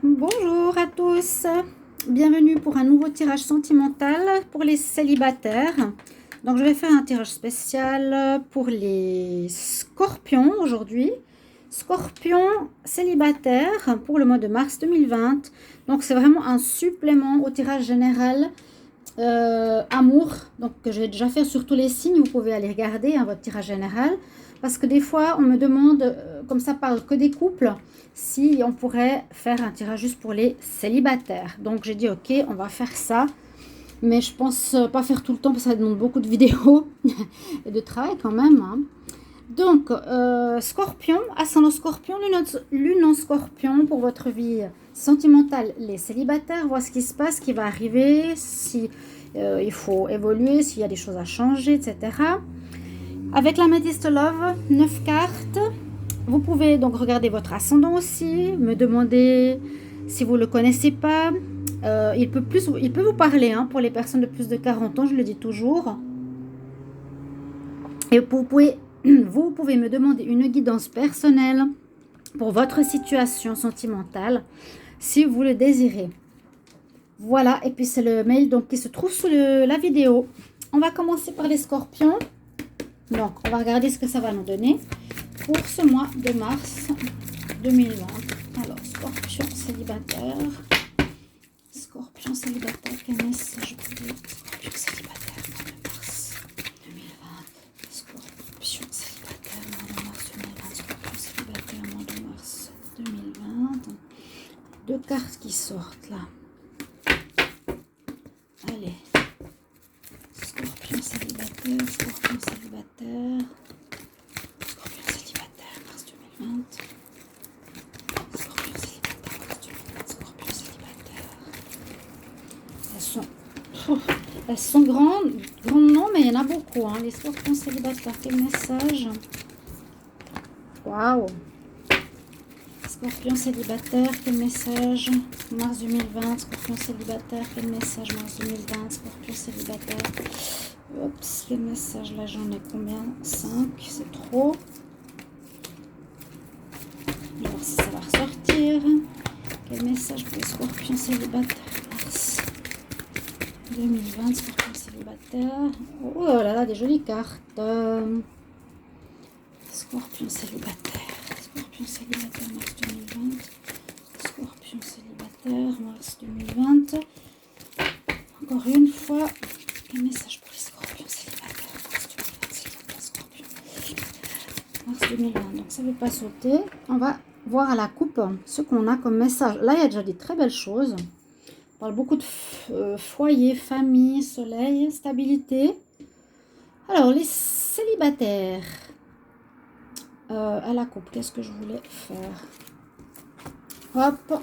Bonjour à tous, bienvenue pour un nouveau tirage sentimental pour les célibataires. Donc je vais faire un tirage spécial pour les scorpions aujourd'hui. Scorpions célibataires pour le mois de mars 2020. Donc c'est vraiment un supplément au tirage général amour. Donc que j'ai déjà fait sur tous les signes, vous pouvez aller regarder votre tirage général. Parce que des fois on me demande, comme ça parle que des couples, si on pourrait faire un tirage juste pour les célibataires. Donc j'ai dit ok, on va faire ça. Mais je pense pas faire tout le temps parce que ça demande beaucoup de vidéos et de travail quand même. Hein. Donc, Scorpion, ascendant Scorpion, lune en Scorpion pour votre vie sentimentale, les célibataires. Voir ce qui se passe, ce qui va arriver, si il faut évoluer, s'il y a des choses à changer, etc. Avec l'améthyste Love, 9 cartes. Vous pouvez donc regarder votre ascendant aussi, me demander si vous ne le connaissez pas. Il peut vous parler hein, pour les personnes de plus de 40 ans, je le dis toujours. Et vous pouvez me demander une guidance personnelle pour votre situation sentimentale, si vous le désirez. Voilà, et puis c'est le mail donc, qui se trouve sous la vidéo. On va commencer par les scorpions. Donc, on va regarder ce que ça va nous donner pour ce mois de mars 2020. Alors, scorpion célibataire. Scorpion célibataire, quel message pour les scorpions célibataires mois de mars 2020. Scorpion célibataire mois de mars 2020. Scorpion célibataire mois de mars 2020. Deux cartes qui sortent là. Allez. Scorpion célibataire, Scorpion célibataire. Scorpion célibataire mars 2020. Scorpion célibataire mars 2020. Scorpion célibataire. Elles sont grandes non, mais il y en a beaucoup. Hein. Les scorpions célibataires, quel message? Waouh! Scorpion célibataire, quel message? Mars 2020, Scorpion célibataire, quel message? Mars 2020, Scorpion célibataire. Oups, quel message? Là, j'en ai combien? 5, c'est trop. On va voir si ça va ressortir. Quel message pour les scorpions célibataires? Mars 2020, Scorpion célibataire. Oh là là, des jolies cartes. Scorpion célibataire. Scorpion célibataire, mars 2020. Scorpion célibataire, mars 2020. Encore une fois, quel message pour les scorpions célibataires? Mars 2020, s'il vous plaît, scorpion. Mars 2020, donc ça ne veut pas sauter. On va voir à la coupe ce qu'on a comme message. Là, il y a déjà des très belles choses. On parle beaucoup de foyer, famille, soleil, stabilité. Alors, les célibataires. À la coupe, qu'est-ce que je voulais faire? Hop,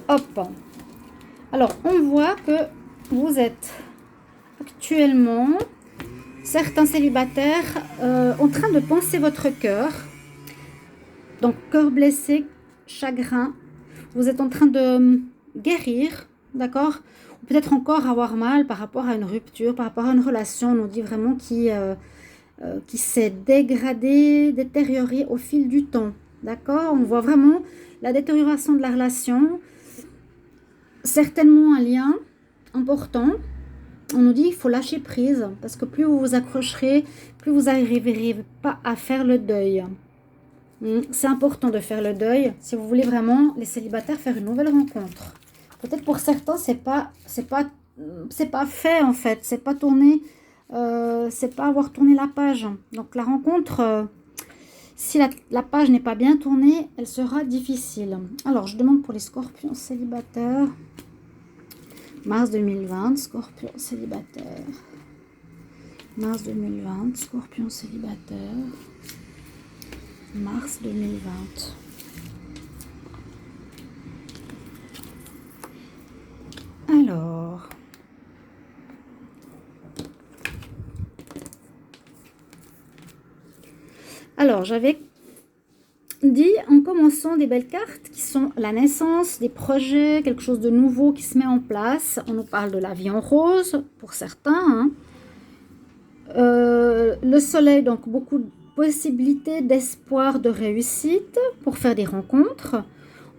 hop. Alors, on voit que vous êtes actuellement, certains célibataires, en train de penser votre cœur. Donc, cœur blessé, chagrin. Vous êtes en train de guérir, d'accord? Ou peut-être encore avoir mal par rapport à une rupture, par rapport à une relation. On nous dit vraiment qui s'est dégradée, détériorée au fil du temps. D'accord? On voit vraiment la détérioration de la relation. Certainement un lien important. On nous dit qu'il faut lâcher prise parce que plus vous vous accrocherez, plus vous n'arriverez pas à faire le deuil. C'est important de faire le deuil si vous voulez vraiment, les célibataires, faire une nouvelle rencontre. Peut-être pour certains, c'est pas fait en fait, c'est pas tourné. C'est pas avoir tourné la page. Donc la rencontre, si la page n'est pas bien tournée, elle sera difficile. Alors je demande pour les scorpions célibataires. Mars 2020, scorpion célibataire. Mars 2020, scorpion célibataire. Mars 2020. Alors... Alors, j'avais dit en commençant des belles cartes qui sont la naissance, des projets, quelque chose de nouveau qui se met en place. On nous parle de la vie en rose pour certains. Hein. Le soleil, donc beaucoup de possibilités, d'espoir, de réussite pour faire des rencontres.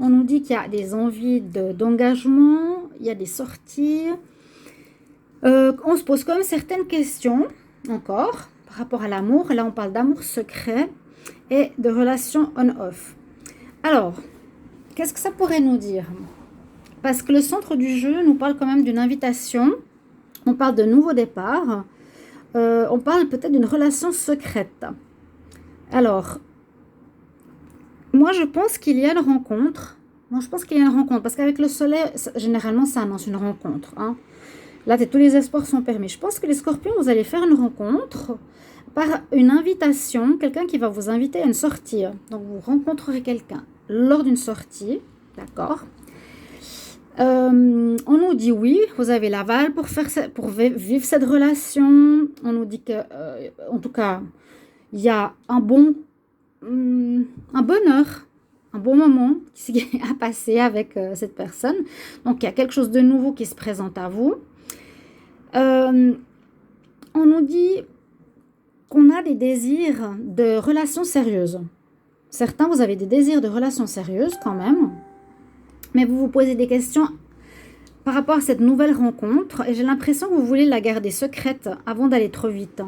On nous dit qu'il y a des envies d'engagement, il y a des sorties. On se pose quand même certaines questions encore par rapport à l'amour. Là, on parle d'amour secret et de relations on-off. Alors, qu'est-ce que ça pourrait nous dire? Parce que le centre du jeu nous parle quand même d'une invitation. On parle de nouveau départ. On parle peut-être d'une relation secrète. Alors, moi, je pense qu'il y a une rencontre. Moi, je pense qu'il y a une rencontre. Parce qu'avec le soleil, généralement, ça annonce une rencontre. Hein. Là, tous les espoirs sont permis. Je pense que les scorpions, vous allez faire une rencontre par une invitation. Quelqu'un qui va vous inviter à une sortie. Donc, vous rencontrerez quelqu'un lors d'une sortie. D'accord. On nous dit oui, vous avez l'aval pour vivre cette relation. On nous dit que, en tout cas, il y a un bonheur, un bon moment à passer avec cette personne. Donc, il y a quelque chose de nouveau qui se présente à vous. On nous dit qu'on a des désirs de relations sérieuses. Certains, vous avez des désirs de relations sérieuses quand même. Mais vous vous posez des questions par rapport à cette nouvelle rencontre et j'ai l'impression que vous voulez la garder secrète avant d'aller trop vite.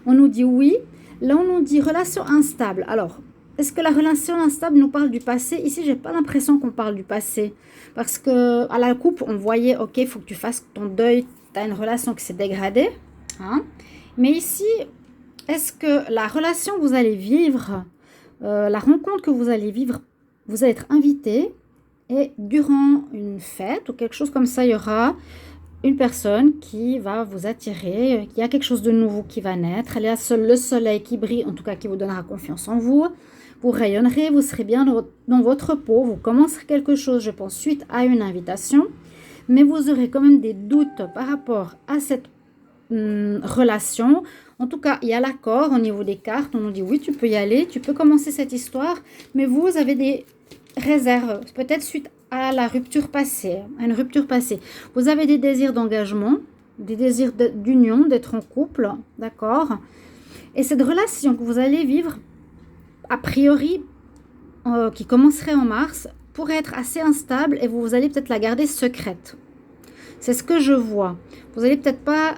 On nous dit oui. Là, on nous dit relation instable. Alors, est-ce que la relation instable nous parle du passé? Ici, je n'ai pas l'impression qu'on parle du passé. Parce que à la coupe, on voyait, ok, il faut que tu fasses ton deuil. Tu as une relation qui s'est dégradée. Hein? Mais ici, est-ce que la relation que vous allez vivre, la rencontre que vous allez vivre, vous allez être invité et durant une fête ou quelque chose comme ça, il y aura une personne qui va vous attirer, il y a quelque chose de nouveau qui va naître, il y a le soleil qui brille, en tout cas qui vous donnera confiance en vous, vous rayonnerez, vous serez bien dans votre peau, vous commencerez quelque chose, je pense, suite à une invitation, mais vous aurez quand même des doutes par rapport à cette relation. En tout cas, il y a l'accord au niveau des cartes, on nous dit oui, tu peux y aller, tu peux commencer cette histoire, mais vous avez des réserve, peut-être suite à la rupture passée, à une rupture passée. Vous avez des désirs d'engagement, des désirs d'union, d'être en couple, d'accord? Et cette relation que vous allez vivre, a priori, qui commencerait en mars, pourrait être assez instable et vous allez peut-être la garder secrète. C'est ce que je vois. Vous n'allez peut-être pas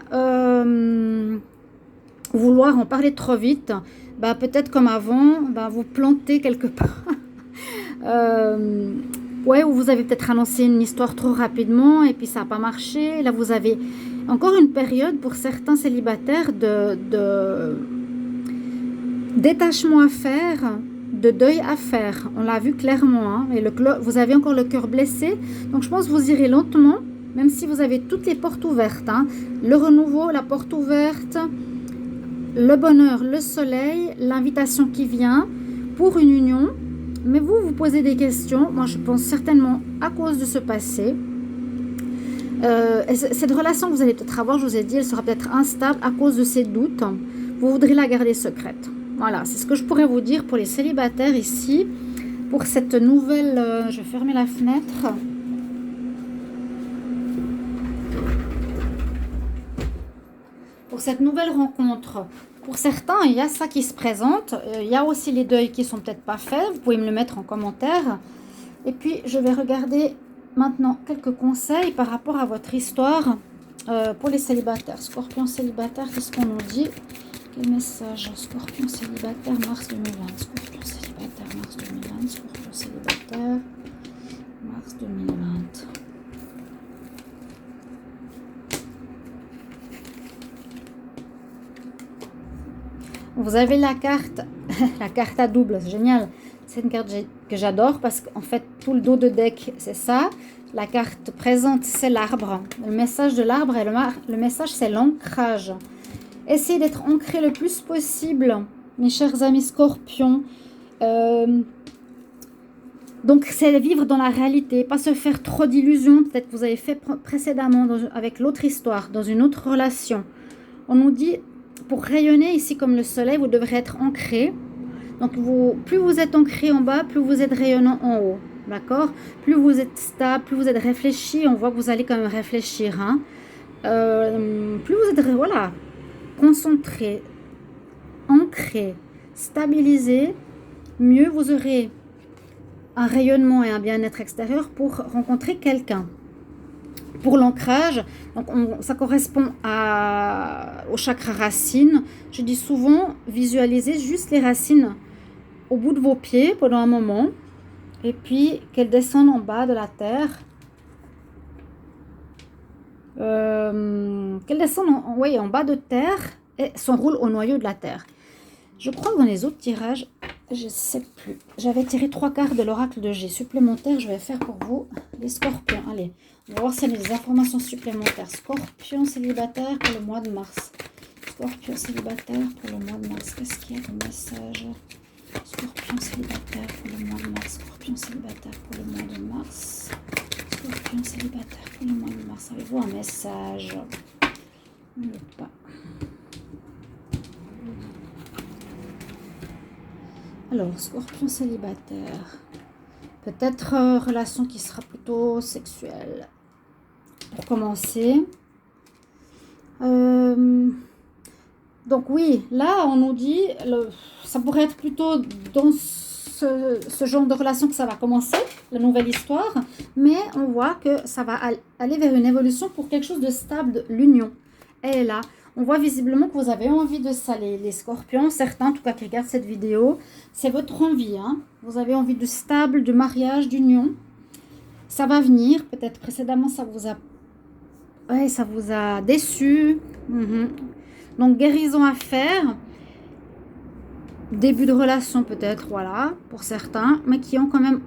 vouloir en parler trop vite. Bah, peut-être comme avant, bah, vous plantez quelque part. Ouais, où vous avez peut-être annoncé une histoire trop rapidement et puis ça n'a pas marché. Là, vous avez encore une période pour certains célibataires de détachement à faire, de deuil à faire. On l'a vu clairement. Hein, et vous avez encore le cœur blessé. Donc, je pense que vous irez lentement, même si vous avez toutes les portes ouvertes. Hein. Le renouveau, la porte ouverte, le bonheur, le soleil, l'invitation qui vient pour une union. Mais vous, vous posez des questions. Moi, je pense certainement à cause de ce passé. Cette relation que vous allez peut-être avoir, je vous ai dit, elle sera peut-être instable à cause de ces doutes. Vous voudrez la garder secrète. Voilà, c'est ce que je pourrais vous dire pour les célibataires ici. Pour cette nouvelle... je vais fermer la fenêtre. Pour cette nouvelle rencontre... Pour certains, il y a ça qui se présente. Il y a aussi les deuils qui ne sont peut-être pas faits. Vous pouvez me le mettre en commentaire. Et puis, je vais regarder maintenant quelques conseils par rapport à votre histoire pour les célibataires. Scorpion célibataire, qu'est-ce qu'on nous dit? Quel message? Scorpion célibataire, mars 2020. Scorpion célibataire, mars 2020. Scorpion célibataire, mars 2020. Vous avez la carte à double, c'est génial. C'est une carte que j'adore parce qu'en fait, tout le dos de deck, c'est ça. La carte présente, c'est l'arbre. Le message de l'arbre et le message, c'est l'ancrage. Essayez d'être ancré le plus possible, mes chers amis scorpions. Donc, c'est vivre dans la réalité, pas se faire trop d'illusions. Peut-être que vous avez fait précédemment avec l'autre histoire, dans une autre relation. On nous dit... Pour rayonner ici comme le soleil, vous devrez être ancré. Donc, plus vous êtes ancré en bas, plus vous êtes rayonnant en haut. D'accord? Plus vous êtes stable, plus vous êtes réfléchi. On voit que vous allez quand même réfléchir. Hein. Plus vous êtes voilà, concentré, ancré, stabilisé, mieux vous aurez un rayonnement et un bien-être extérieur pour rencontrer quelqu'un. Pour l'ancrage, donc ça correspond au chakra racine. Je dis souvent, visualisez juste les racines au bout de vos pieds pendant un moment et puis qu'elles descendent en bas de la terre. Qu'elles descendent en bas de terre et s'enroulent au noyau de la terre. Je crois que dans les autres tirages, je ne sais plus. J'avais tiré 3 cartes de l'oracle de G supplémentaires. Je vais faire pour vous les scorpions. Allez, on va voir s'il y a des informations supplémentaires. Scorpion célibataire pour le mois de mars. Scorpion célibataire pour le mois de mars. Qu'est-ce qu'il y a comme message? Scorpion célibataire pour le mois de mars. Scorpion célibataire pour le mois de mars. Scorpion célibataire pour le mois de mars. Avez-vous un message? Pas. Alors, scorpion célibataire. Peut-être relation qui sera plutôt sexuelle. Pour commencer. Donc oui, là on nous dit, ça pourrait être plutôt dans ce genre de relation que ça va commencer, la nouvelle histoire. Mais on voit que ça va aller vers une évolution pour quelque chose de stable, l'union. Elle est là. On voit visiblement que vous avez envie de ça, les scorpions. Certains, en tout cas, qui regardent cette vidéo, c'est votre envie. Hein. Vous avez envie de stable, de mariage, d'union. Ça va venir. Peut-être précédemment, ça vous a déçu. Donc, guérison à faire. Début de relation, peut-être, voilà, pour certains. Mais qui ont quand même,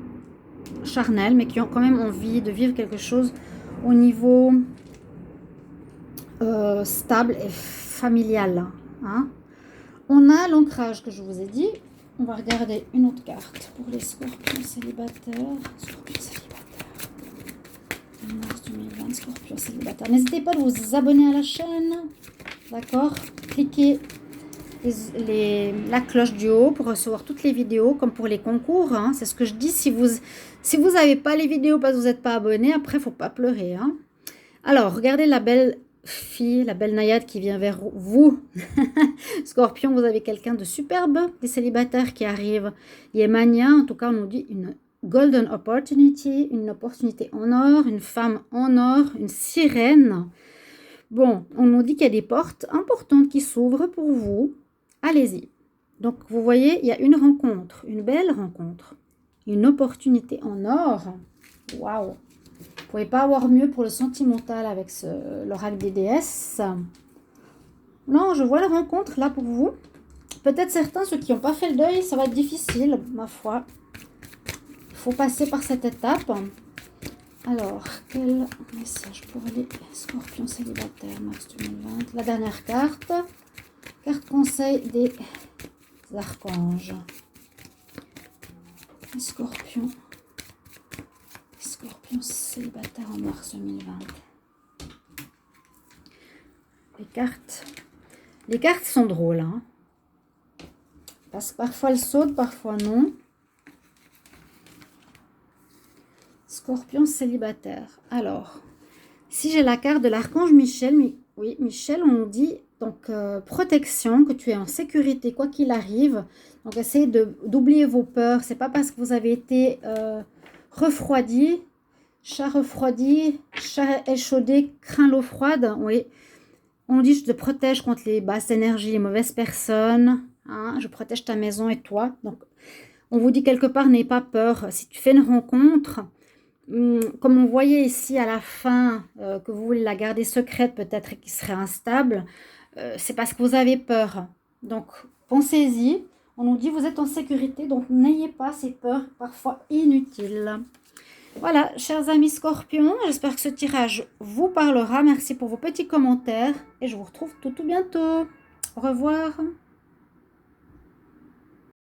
charnel, mais qui ont quand même envie de vivre quelque chose au niveau... stable et familial. Hein. On a l'ancrage que je vous ai dit. On va regarder une autre carte pour les scorpions célibataires. Scorpions célibataires. Mars 2020, scorpions célibataires. N'hésitez pas à vous abonner à la chaîne. D'accord? Cliquez la cloche du haut pour recevoir toutes les vidéos, comme pour les concours. Hein. C'est ce que je dis. Si vous n'avez pas les vidéos parce que vous n'êtes pas abonné, après, il ne faut pas pleurer. Hein. Alors, regardez la belle fille, la belle naïade qui vient vers vous. Scorpion, vous avez quelqu'un de superbe, des célibataires qui arrivent. Yémania, en tout cas, on nous dit une golden opportunity, une opportunité en or, une femme en or, une sirène. Bon, on nous dit qu'il y a des portes importantes qui s'ouvrent pour vous. Allez-y. Donc, vous voyez, il y a une rencontre, une belle rencontre, une opportunité en or. Waouh! Vous ne pouvez pas avoir mieux pour le sentimental avec l'oracle des déesses. Non, je vois la rencontre là pour vous. Peut-être certains, ceux qui n'ont pas fait le deuil, ça va être difficile, ma foi. Il faut passer par cette étape. Alors, quel message pour les scorpions célibataires, mars 2020? La dernière carte. Carte conseil des archanges. Les scorpions. Scorpion célibataire en mars 2020. Les cartes sont drôles. Hein, parce que parfois elles sautent, parfois non. Scorpion célibataire. Alors, si j'ai la carte de l'archange Michel, oui, Michel, on nous dit donc protection, que tu es en sécurité quoi qu'il arrive. Donc essayez d'oublier vos peurs. C'est pas parce que vous avez été refroidi, chat refroidi, chat échaudé, craint l'eau froide. Oui, on dit je te protège contre les basses énergies, les mauvaises personnes. Hein, je protège ta maison et toi. Donc, on vous dit quelque part, n'aie pas peur. Si tu fais une rencontre, comme on voyait ici à la fin, que vous voulez la garder secrète peut-être et qui serait instable, c'est parce que vous avez peur. Donc, pensez-y. On nous dit vous êtes en sécurité, donc n'ayez pas ces peurs parfois inutiles. Voilà, chers amis scorpions, j'espère que ce tirage vous parlera. Merci pour vos petits commentaires et je vous retrouve tout bientôt. Au revoir.